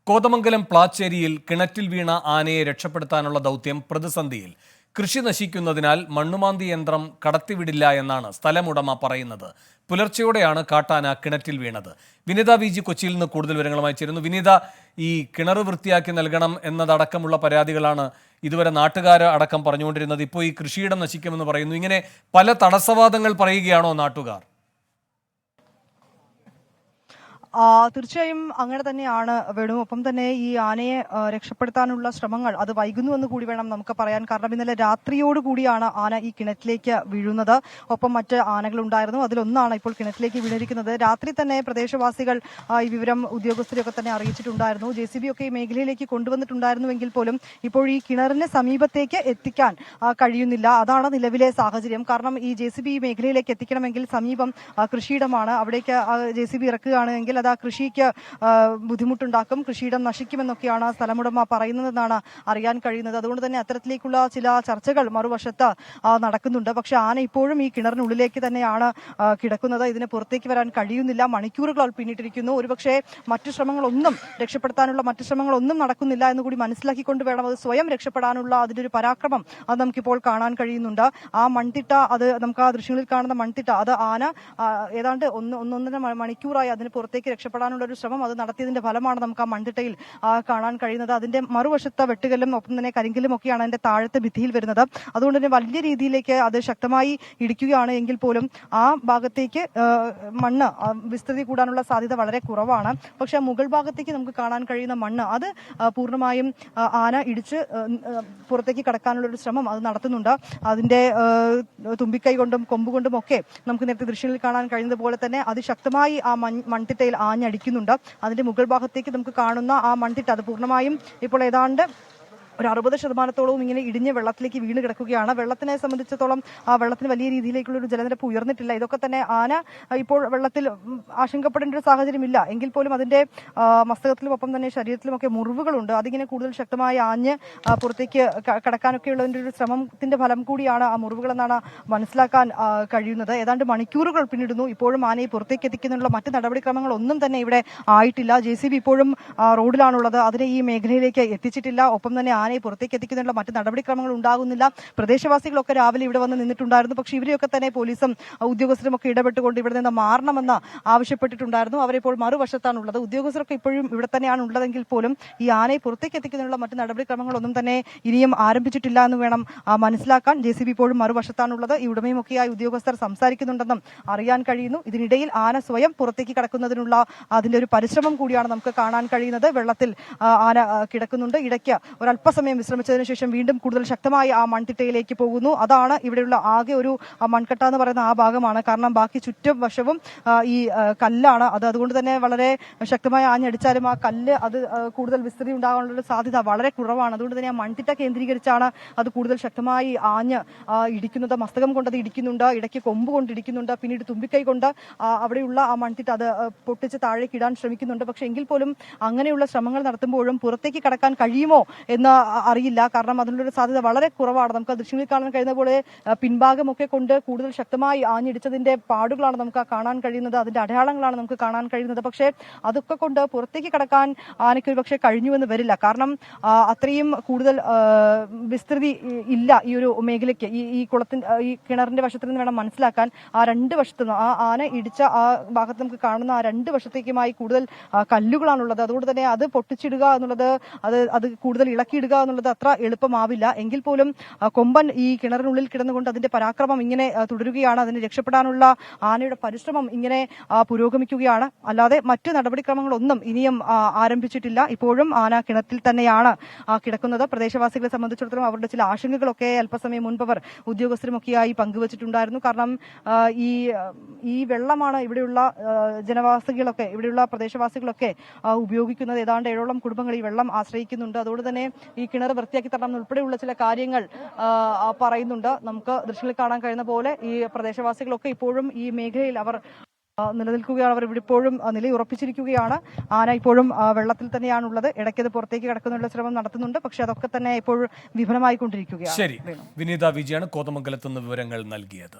കോതമംഗലം പ്ലാച്ചേരിയിൽ കിണറ്റിൽ വീണ ആനയെ രക്ഷപ്പെടുത്താനുള്ള ദൗത്യം പ്രതിസന്ധിയിൽ. കൃഷി നശിക്കുന്നതിനാൽ മണ്ണുമാന്തി യന്ത്രം കടത്തിവിടില്ല എന്നാണ് സ്ഥലമുടമ പറയുന്നത്. പുലർച്ചെയോടെയാണ് കാട്ടാന കിണറ്റിൽ വീണത്. വിനിത വിജി കൊച്ചിയിൽ നിന്ന് കൂടുതൽ വിവരങ്ങളുമായി ചേരുന്നു. വിനിത, ഈ കിണർ വൃത്തിയാക്കി നൽകണം എന്നതടക്കമുള്ള പരാതികളാണ് ഇതുവരെ നാട്ടുകാർ അടക്കം പറഞ്ഞുകൊണ്ടിരുന്നത്. ഇപ്പോൾ ഈ കൃഷിയിടം നശിക്കുമെന്ന് പറയുന്നു. ഇങ്ങനെ പല തടസ്സവാദങ്ങൾ പറയുകയാണോ നാട്ടുകാർ? തീർച്ചയായും അങ്ങനെ തന്നെയാണ് വേണു. ഒപ്പം തന്നെ ഈ ആനയെ രക്ഷപ്പെടുത്താനുള്ള ശ്രമങ്ങൾ അത് വൈകുന്നുവെന്ന് കൂടി വേണം നമുക്ക് പറയാൻ. കാരണം ഇന്നലെ രാത്രിയോടുകൂടിയാണ് ആന ഈ കിണറ്റിലേക്ക് വീഴുന്നത്. ഒപ്പം മറ്റ് ആനകളുണ്ടായിരുന്നു, അതിലൊന്നാണ് ഇപ്പോൾ കിണറ്റിലേക്ക് വീണിരിക്കുന്നത്. രാത്രി തന്നെ പ്രദേശവാസികൾ ഈ വിവരം ഉദ്യോഗസ്ഥരെയൊക്കെ തന്നെ അറിയിച്ചിട്ടുണ്ടായിരുന്നു. JCB ഒക്കെ ഈ മേഖലയിലേക്ക് കൊണ്ടുവന്നിട്ടുണ്ടായിരുന്നുവെങ്കിൽ പോലും ഇപ്പോൾ ഈ കിണറിന് സമീപത്തേക്ക് എത്തിക്കാൻ കഴിയുന്നില്ല. അതാണ് നിലവിലെ സാഹചര്യം. കാരണം ഈ JCB ഈ മേഖലയിലേക്ക് എത്തിക്കണമെങ്കിൽ സമീപം കൃഷിയിടമാണ്. അവിടേക്ക് JCB ഇറക്കുകയാണെങ്കിൽ അത് ആ കൃഷിക്ക് ബുദ്ധിമുട്ടുണ്ടാക്കും, കൃഷിയിടം നശിക്കുമെന്നൊക്കെയാണ് സ്ഥലമുടമ പറയുന്നതെന്നാണ് അറിയാൻ കഴിയുന്നത്. അതുകൊണ്ട് തന്നെ അത്തരത്തിലേക്കുള്ള ചില ചർച്ചകൾ മറുവശത്ത് നടക്കുന്നുണ്ട്. പക്ഷെ ആന ഇപ്പോഴും ഈ കിണറിനുള്ളിലേക്ക് തന്നെയാണ് കിടക്കുന്നത്. ഇതിന് പുറത്തേക്ക് വരാൻ കഴിയുന്നില്ല. മണിക്കൂറുകൾ പിന്നിട്ടിരിക്കുന്നു. ഒരുപക്ഷെ മറ്റു ശ്രമങ്ങളൊന്നും രക്ഷപ്പെടുത്താനുള്ള മറ്റു ശ്രമങ്ങളൊന്നും നടക്കുന്നില്ല എന്ന് കൂടി മനസ്സിലാക്കിക്കൊണ്ട് വേണം അത് സ്വയം രക്ഷപ്പെടാനുള്ള അതിന്റെ ഒരു പരാക്രമം അത് നമുക്കിപ്പോൾ കാണാൻ കഴിയുന്നുണ്ട്. ആ മൺതിട്ട, അത് നമുക്ക് ആ ദൃശ്യങ്ങളിൽ കാണുന്ന മൺതിട്ട, അത് ആന ഏതാണ്ട് ഒന്നൊന്നര മണിക്കൂറായി അതിന് പുറത്തേക്ക് രക്ഷപ്പെടാനുള്ള ഒരു ശ്രമം അത് നടത്തിയതിന്റെ ഫലമാണ് നമുക്ക് ആ മൺതിട്ടയിൽ കാണാൻ കഴിയുന്നത്. അതിന്റെ മറുവശത്ത് വെട്ടുകല്ലും ഒപ്പം തന്നെ കരിങ്കല്ലും ഒക്കെയാണ് അതിന്റെ താഴത്തെ ഭിത്തിയിൽ വരുന്നത്. അതുകൊണ്ട് തന്നെ വലിയ രീതിയിലേക്ക് അത് ശക്തമായി ഇടിക്കുകയാണ് എങ്കിൽ പോലും ആ ഭാഗത്തേക്ക് മണ്ണ് വിസ്തൃതി കൂടാനുള്ള സാധ്യത വളരെ കുറവാണ്. പക്ഷെ മുകൾ ഭാഗത്തേക്ക് നമുക്ക് കാണാൻ കഴിയുന്ന മണ്ണ് അത് പൂർണ്ണമായും ആന ഇടിച്ച് പുറത്തേക്ക് കടക്കാനുള്ള ഒരു ശ്രമം അത് നടത്തുന്നുണ്ട്. അതിന്റെ തുമ്പിക്കൈ കൊണ്ടും കൊമ്പുകൊണ്ടും ഒക്കെ നമുക്ക് നേരത്തെ ദൃശ്യങ്ങളിൽ കാണാൻ കഴിയുന്നത് പോലെ തന്നെ അതിശക്തമായി ആ മൺതിട്ടയിൽ ആഞ്ഞടിക്കുന്നുണ്ട്. അതിന്റെ മുകൾ ഭാഗത്തേക്ക് നമുക്ക് കാണുന്ന ആ മൺതിട്ട അത് പൂർണ്ണമായും ഇപ്പോൾ ഏതാണ്ട് ഒരു 60% ഇങ്ങനെ ഇടിഞ്ഞ് വെള്ളത്തിലേക്ക് വീണ് കിടക്കുകയാണ്. വെള്ളത്തിനെ സംബന്ധിച്ചിടത്തോളം ആ വെള്ളത്തിന് വലിയ രീതിയിലേക്കുള്ള ഒരു ജലനിരപ്പ് ഉയർന്നിട്ടില്ല. ഇതൊക്കെ തന്നെ ആന ഇപ്പോൾ വെള്ളത്തിൽ ആശങ്കപ്പെടേണ്ട ഒരു സാഹചര്യമില്ല എങ്കിൽ പോലും അതിന്റെ മസ്തകത്തിലും ഒപ്പം തന്നെ ശരീരത്തിലുമൊക്കെ മുറിവുകളുണ്ട്. അതിങ്ങനെ കൂടുതൽ ശക്തമായി ആഞ്ഞ് പുറത്തേക്ക് കടക്കാനൊക്കെയുള്ളതിന്റെ ഒരു ശ്രമത്തിന്റെ ഫലം കൂടിയാണ് ആ മുറിവുകളെന്നാണ് മനസ്സിലാക്കാൻ കഴിയുന്നത്. ഏതാണ്ട് മണിക്കൂറുകൾ പിന്നിടുന്നു. ഇപ്പോഴും ആനയെ പുറത്തേക്ക് എത്തിക്കുന്നതിനുള്ള മറ്റ് നടപടിക്രമങ്ങളൊന്നും തന്നെ ഇവിടെ ആയിട്ടില്ല. JCB ഇപ്പോഴും റോഡിലാണുള്ളത്. അതിനെ ഈ മേഖലയിലേക്ക് എത്തിച്ചിട്ടില്ല. ഒപ്പം തന്നെ ആനയെ പുറത്തേക്ക് എത്തിക്കുന്നതിനുള്ള മറ്റ് നടപടിക്രമങ്ങൾ ഉണ്ടാകുന്നില്ല. പ്രദേശവാസികളൊക്കെ രാവിലെ ഇവിടെ വന്ന് നിന്നിട്ടുണ്ടായിരുന്നു. പക്ഷേ ഇവരെയൊക്കെ തന്നെ പോലീസും ഉദ്യോഗസ്ഥരും ഒക്കെ ഇടപെട്ടുകൊണ്ട് ഇവിടെ നിന്ന് മാറണമെന്ന് ആവശ്യപ്പെട്ടിട്ടുണ്ടായിരുന്നു. അവരിപ്പോൾ മറുവശത്താണുള്ളത്. ഉദ്യോഗസ്ഥരൊക്കെ ഇപ്പോഴും ഇവിടെ തന്നെയാണ് ഉള്ളതെങ്കിൽ പോലും ഈ ആനയെ പുറത്തേക്ക് എത്തിക്കുന്നതിനുള്ള മറ്റ് നടപടിക്രമങ്ങളൊന്നും തന്നെ ഇനിയും ആരംഭിച്ചിട്ടില്ല എന്ന് വേണം മനസ്സിലാക്കാൻ. JCB ഇപ്പോഴും മറുവശത്താണുള്ളത്. ഈ ഉടമയുമൊക്കെയായി ഉദ്യോഗസ്ഥർ സംസാരിക്കുന്നുണ്ടെന്നും അറിയാൻ കഴിയുന്നു. ഇതിനിടയിൽ ആന സ്വയം പുറത്തേക്ക് കടക്കുന്നതിനുള്ള അതിന്റെ ഒരു പരിശ്രമം കൂടിയാണ് നമുക്ക് കാണാൻ കഴിയുന്നത്. വെള്ളത്തിൽ ആന കിടക്കുന്നുണ്ട്. ഇടയ്ക്ക് ഒരല്പസമയം വിശ്രമിച്ചതിന് ശേഷം വീണ്ടും കൂടുതൽ ശക്തമായി ആ മൺതിട്ടയിലേക്ക് പോകുന്നു. അതാണ് ഇവിടെയുള്ള ആകെ ഒരു മൺകട്ട എന്ന് പറയുന്ന ആ ഭാഗമാണ്. കാരണം ബാക്കി ചുറ്റും വശവും ഈ കല്ലാണ്. അതുകൊണ്ട് തന്നെ വളരെ ശക്തമായി ആഞ്ഞടിച്ചാലും ആ കല്ല് അത് കൂടുതൽ വിസ്തൃതി ഉണ്ടാകാനുള്ള സാധ്യത വളരെ കുറവാണ്. അതുകൊണ്ട് തന്നെ ആ മൺതിട്ട കേന്ദ്രീകരിച്ചാണ് അത് കൂടുതൽ ശക്തമായി ആഞ്ഞ് ഇടിക്കുന്നത്. മസ്തകം കൊണ്ട് അത് ഇടിക്കുന്നുണ്ട്, ഇടയ്ക്ക് കൊമ്പ് കൊണ്ട് ഇടിക്കുന്നുണ്ട്, പിന്നീട് തുമ്പിക്കൈ കൊണ്ട് അവിടെയുള്ള ആ മൺതിട്ട അത് പൊട്ടിച്ച് താഴേക്ക് ഇടാൻ ശ്രമിക്കുന്നുണ്ട്. പക്ഷെ എങ്കിൽ പോലും അങ്ങനെയുള്ള ശ്രമങ്ങൾ നടത്തുമ്പോഴും പുറത്തേക്ക് കടക്കാൻ കഴിയുമോ എന്ന് അറിയില്ല. കാരണം അതിനുള്ളൊരു സാധ്യത വളരെ കുറവാണ്. നമുക്ക് ദൃശ്യങ്ങളിൽ കാണാൻ കഴിയുന്ന പോലെ പിൻഭാഗമൊക്കെ കൊണ്ട് കൂടുതൽ ശക്തമായി ആഞ്ഞിടിച്ചതിന്റെ പാടുകളാണ് നമുക്ക് കാണാൻ കഴിയുന്നത്. അതിന്റെ അടയാളങ്ങളാണ് നമുക്ക് കാണാൻ കഴിയുന്നത്. പക്ഷേ അതൊക്കെ കൊണ്ട് പുറത്തേക്ക് കടക്കാൻ ആനയ്ക്ക് ഒരു പക്ഷേ കഴിഞ്ഞുവെന്ന് വരില്ല. കാരണം അത്രയും കൂടുതൽ വിസ്തൃതി ഇല്ല ഈ ഒരു മേഖലയ്ക്ക്. ഈ ഈ കിണറിന്റെ വശത്ത് നിന്ന് വേണം മനസ്സിലാക്കാൻ. ആ രണ്ട് വശത്തുനിന്ന് ആ ആന ഇടിച്ച ആ ഭാഗത്ത് നമുക്ക് കാണുന്ന ആ രണ്ട് വശത്തേക്കുമായി കൂടുതൽ കല്ലുകളാണുള്ളത്. അതുകൊണ്ട് തന്നെ അത് പൊട്ടിച്ചിടുക എന്നുള്ളത് അത് കൂടുതൽ ഇളക്കിയിടുക എന്നുള്ളത് അത്ര എളുപ്പമാവില്ല. എങ്കിൽ പോലും കൊമ്പൻ ഈ കിണറിനുള്ളിൽ കിടന്നുകൊണ്ട് അതിന്റെ പരാക്രമം ഇങ്ങനെ തുടരുകയാണ്. അതിന് രക്ഷപ്പെടാനുള്ള ആനയുടെ പരിശ്രമം ഇങ്ങനെ പുരോഗമിക്കുകയാണ്. അല്ലാതെ മറ്റു നടപടിക്രമങ്ങളൊന്നും ഇനിയും ആരംഭിച്ചിട്ടില്ല. ഇപ്പോഴും ആന കിണറ്റിൽ തന്നെയാണ് കിടക്കുന്നത്. പ്രദേശവാസികളെ സംബന്ധിച്ചിടത്തോളം അവരുടെ ചില ആശങ്കകളൊക്കെ അല്പസമയം മുൻപ് അവർ ഉദ്യോഗസ്ഥരുമൊക്കെയായി പങ്കുവച്ചിട്ടുണ്ടായിരുന്നു. കാരണം ഈ വെള്ളമാണ് ഇവിടെയുള്ള ജനവാസികളൊക്കെ, ഇവിടെയുള്ള പ്രദേശവാസികളൊക്കെ ഉപയോഗിക്കുന്നത്. ഏതാണ്ട് 7ഓളം കുടുംബങ്ങൾ ഈ വെള്ളം ആശ്രയിക്കുന്നുണ്ട്. അതുകൊണ്ട് തന്നെ ഈ കിണർ വൃത്തിയാക്കി തരണം ഉൾപ്പെടെയുള്ള ചില കാര്യങ്ങൾ പറയുന്നുണ്ട്. നമുക്ക് ദൃശ്യങ്ങളിൽ കാണാൻ കഴിയുന്ന പോലെ ഈ പ്രദേശവാസികളൊക്കെ ഇപ്പോഴും ഈ മേഖലയിൽ അവർ നിലനിൽക്കുകയാണ്. അവർ ഇവിടെ ഇപ്പോഴും നിലയുറപ്പിച്ചിരിക്കുകയാണ്. ആന ഇപ്പോഴും വെള്ളത്തിൽ തന്നെയാണുള്ളത്. ഇടയ്ക്കത് പുറത്തേക്ക് കടക്കുന്നതിനുള്ള ശ്രമം നടത്തുന്നുണ്ട്. പക്ഷെ അതൊക്കെ തന്നെ ഇപ്പോഴും വിഫലമായിക്കൊണ്ടിരിക്കുകയാണ്. ശരി, വിനീത വിജയാണ് കോതമംഗലത്ത് നിന്ന് വിവരങ്ങൾ നൽകിയത്.